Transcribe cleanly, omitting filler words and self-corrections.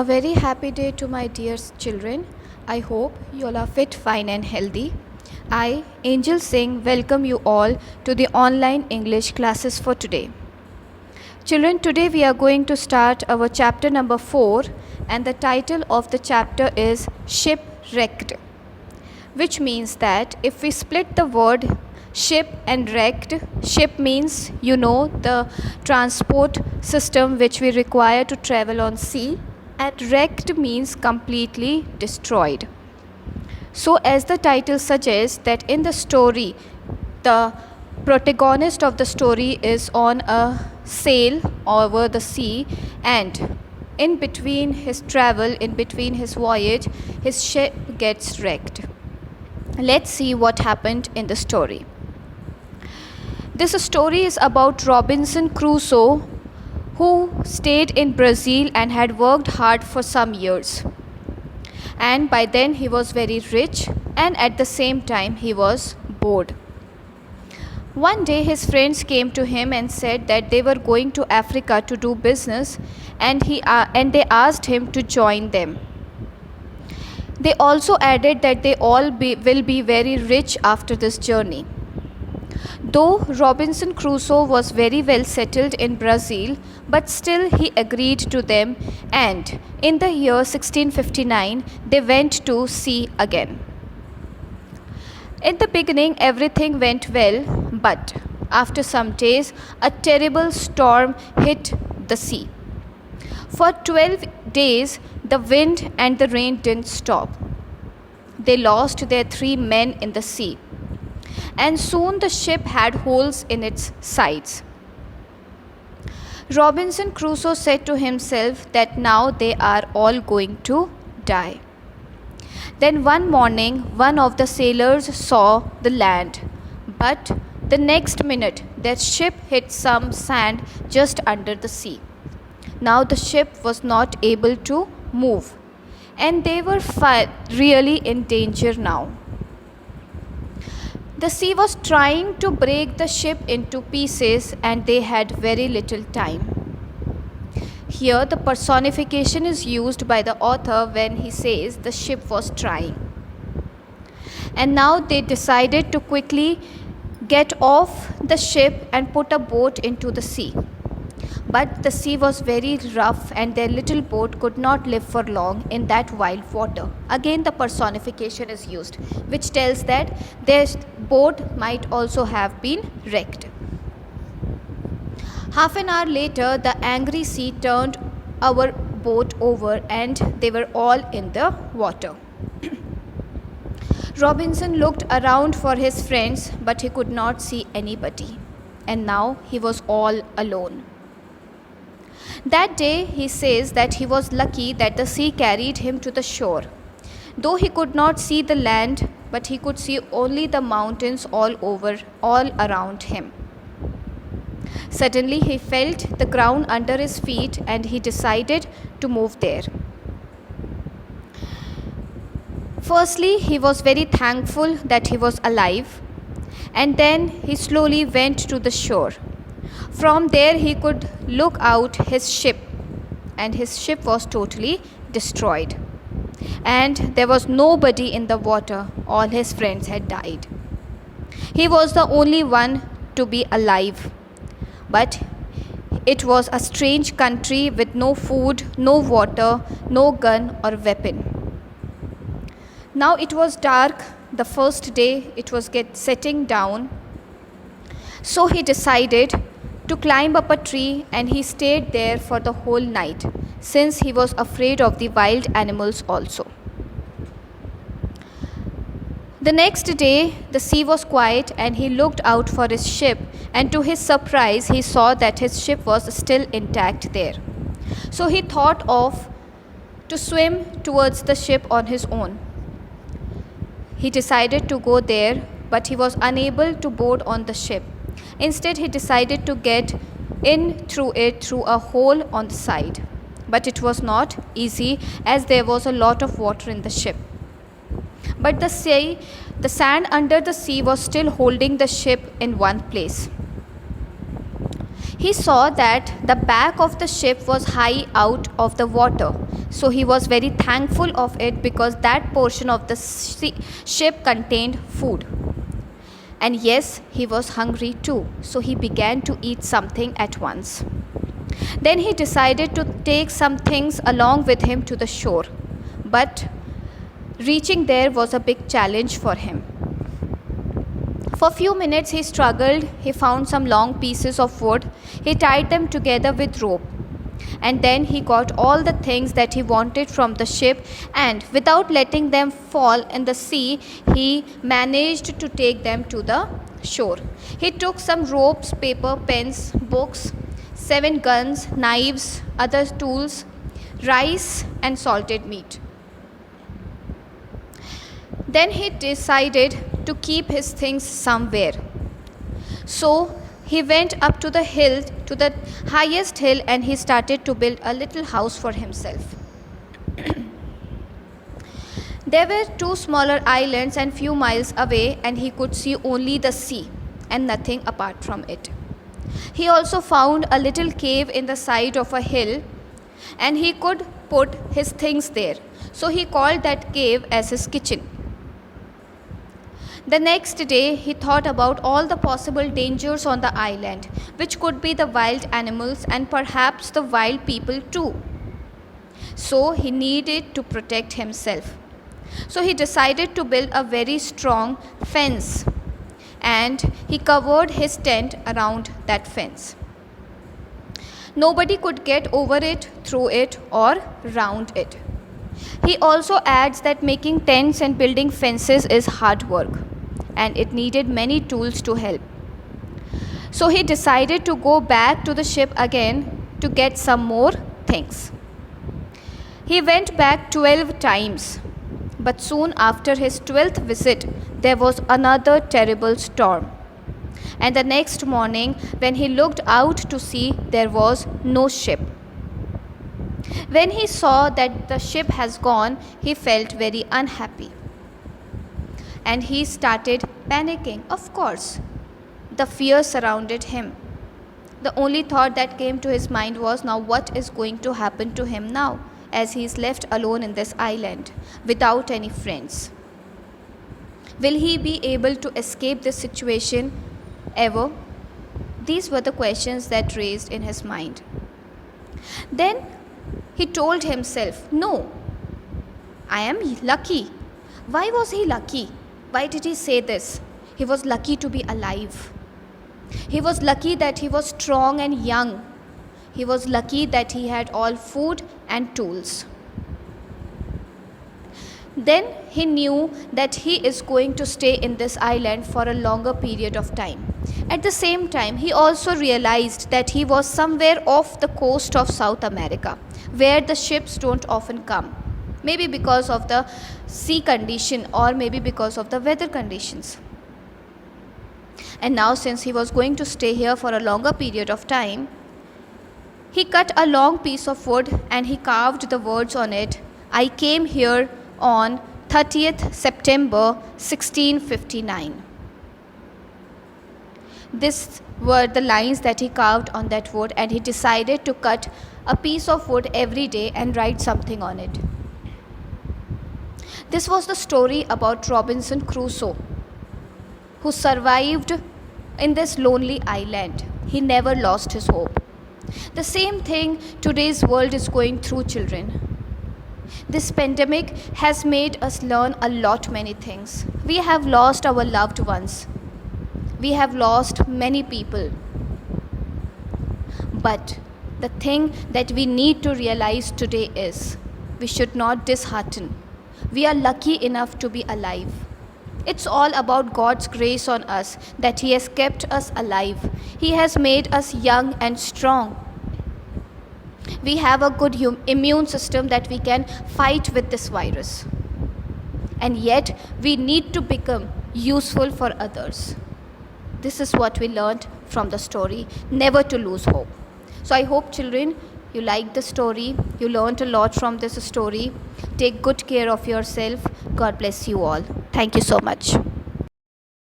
A very happy day to my dear children. I hope you all are fit, fine, and healthy. I, Angel Singh, welcome you all to the online English classes for today. Children, today we are going to start our chapter number 4, and the title of the chapter is Shipwrecked, which means that if we split the word ship and wrecked, ship means the transport system which we require to travel on sea, and wrecked means completely destroyed. So as the title suggests, that in the story the protagonist of the story is on a sail over the sea, and in between his travel, in between his voyage, his ship gets wrecked. Let's see what happened in the story. This story is about Robinson Crusoe, who stayed in Brazil and had worked hard for some years. And by then he was very rich, and at the same time he was bored. One day his friends came to him and said that they were going to Africa to do business, and they asked him to join them. They also added that they all will be very rich after this journey. Though Robinson Crusoe was very well settled in Brazil, but still he agreed to them, and in the year 1659 they went to sea again. In the beginning everything went well, but after some days a terrible storm hit the sea. For 12 days the wind and the rain didn't stop. They lost their 3 men in the sea, and soon the ship had holes in its sides. Robinson Crusoe said to himself that now they are all going to die. Then one morning one of the sailors saw the land, but the next minute their ship hit some sand just under the sea. Now the ship was not able to move, and they were really in danger now. The sea was trying to break the ship into pieces, and they had very little time. Here the personification is used by the author when he says the ship was trying. And now they decided to quickly get off the ship and put a boat into the sea. But the sea was very rough, and their little boat could not live for long in that wild water. Again the personification is used, which tells that their boat might also have been wrecked. Half an hour later the angry sea turned our boat over, and they were all in the water. Robinson looked around for his friends, but he could not see anybody, and now he was all alone. That day he says that he was lucky that the sea carried him to the shore. Though he could not see the land, but he could see only the mountains all around him. Suddenly he felt the ground under his feet, and he decided to move there. Firstly, he was very thankful that he was alive, and then he slowly went to the shore. From there he could look out his ship, and his ship was totally destroyed, and there was nobody in the water. All his friends had died. He was the only one to be alive, but it was a strange country with no food, no water, no gun or weapon. Now it was dark. The first day it was setting down, so he decided to climb up a tree, and he stayed there for the whole night, since he was afraid of the wild animals also. The next day the sea was quiet, and he looked out for his ship, and to his surprise he saw that his ship was still intact there. So he thought of to swim towards the ship on his own. He decided to go there, but he was unable to board on the ship. Instead he decided to get in through a hole on the side, but it was not easy, as there was a lot of water in the ship. But the sand under the sea was still holding the ship in one place. He saw that the back of the ship was high out of the water. So he was very thankful of it because that portion of the ship contained food. And yes, he was hungry too, so he began to eat something at once. Then he decided to take some things along with him to the shore. But reaching there was a big challenge for him. For a few minutes he struggled. He found some long pieces of wood. He tied them together with rope. And then he got all the things that he wanted from the ship, and without letting them fall in the sea, he managed to take them to the shore. He took some ropes, paper, pens, books, 7 guns, knives, other tools, rice, and salted meat. Then he decided to keep his things somewhere. So he went up to the hill, to the highest hill, and he started to build a little house for himself. There were 2 smaller islands and few miles away, and he could see only the sea and nothing apart from it. He also found a little cave in the side of a hill, and he could put his things there. So he called that cave as his kitchen. The next day, he thought about all the possible dangers on the island, which could be the wild animals and perhaps the wild people too. So he needed to protect himself. So he decided to build a very strong fence, and he covered his tent around that fence. Nobody could get over it, through it, or round it. He also adds that making tents and building fences is hard work, and it needed many tools to help. So he decided to go back to the ship again to get some more things. He went back 12 times, but soon after his 12th visit, there was another terrible storm. And the next morning, when he looked out to sea, there was no ship. When he saw that the ship has gone, he felt very unhappy. And he started panicking. Of course, the fear surrounded him. The only thought that came to his mind was, now what is going to happen to him now, as he is left alone in this island without any friends? Will he be able to escape this situation ever? These were the questions that raised in his mind. Then he told himself, no, I am lucky. Why was he lucky? Why did he say this? He was lucky to be alive. He was lucky that he was strong and young. He was lucky that he had all food and tools. Then he knew that he is going to stay in this island for a longer period of time. At the same time, he also realized that he was somewhere off the coast of South America, where the ships don't often come. Maybe because of the sea condition, or maybe because of the weather conditions. And now, since he was going to stay here for a longer period of time, he cut a long piece of wood and he carved the words on it, I came here on 30th September 1659. These were the lines that he carved on that wood, and he decided to cut a piece of wood every day and write something on it. This was the story about Robinson Crusoe, who survived in this lonely island. He never lost his hope. The same thing today's world is going through, children. This pandemic has made us learn a lot many things. We have lost our loved ones. We have lost many people. But the thing that we need to realize today is we should not dishearten. We are lucky enough to be alive. It's all about God's grace on us, that He has kept us alive. He has made us young and strong. We have a good immune system that we can fight with this virus. And yet, we need to become useful for others. This is what we learned from the story, never to lose hope. So I hope, children, you liked the story. You learned a lot from this story. Take good care of yourself. God bless you all. Thank you so much.